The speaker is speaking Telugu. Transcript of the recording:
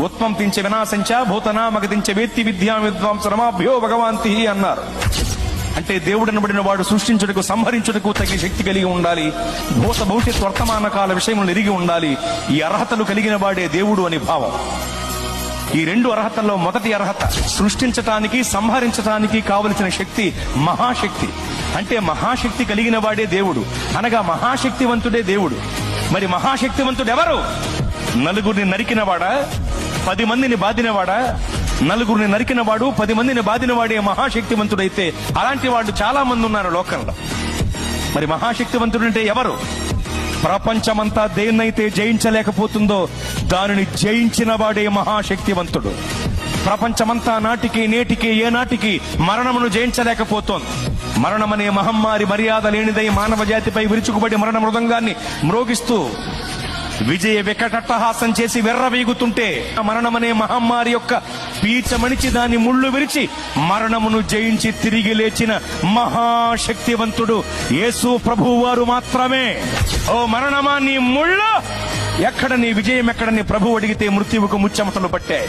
ఉత్వం తించే వినాశంచ భూతనామగతించే వేత్తి విద్యా విద్వాంసరమాభ్యో భగవాంతి అన్నారు. అంటే దేవుడనబడిన వాడు సృష్టించుటకు సంహరించుటకు తగిన శక్తి కలిగి ఉండాలి. భూత భవిష్యత్ వర్తమాన కాల విషయములను ఎరిగి ఉండాలి. ఈ అర్హతలు కలిగిన వాడే దేవుడు అని భావం. ఈ రెండు అర్హతల్లో మొదటి అర్హత సృష్టించటానికి సంహరించటానికి కావలసిన శక్తి మహాశక్తి. అంటే మహాశక్తి కలిగిన వాడే దేవుడు, అనగా మహాశక్తివంతుడే దేవుడు. మరి మహాశక్తివంతుడు ఎవరు? నలుగురిని నరికినవాడా, 10 మందిని బాధినవాడా? నలుగురిని నరికినవాడు 10 మందిని బాధినవాడే మహాశక్తివంతుడైతే అలాంటి వాళ్ళు చాలా మంది ఉన్నారు లోకంలో. మరి మహాశక్తివంతుడు అంటే ఎవరు? ప్రపంచమంతా దేన్నైతే జయించలేకపోతుందో దానిని జయించిన వాడే మహాశక్తివంతుడు. ప్రపంచమంతా నాటికి నేటికి ఏనాటికి మరణమును జయించలేకపోతోంది. మరణమనే మహమ్మారి మర్యాద లేనిదై మానవ జాతిపై విరుచుకుబడి మరణ మృదంగాన్ని మ్రోగిస్తూ విజయ వికటట్టహాసం చేసి వెర్రవీగుతుంటే మరణమనే మహమ్మారి యొక్క పీచమణిచి దాని ముళ్ళు విరిచి మరణమును జయించి తిరిగి లేచిన మహాశక్తివంతుడు యేసు ప్రభువు వారు మాత్రమే. ఓ మరణమా నీ ముళ్ళు ఎక్కడ, నీ విజయం ఎక్కడ? నీ ప్రభువు అడిగితే మృత్యువుకు ముచ్చెమటలు పట్టాయి.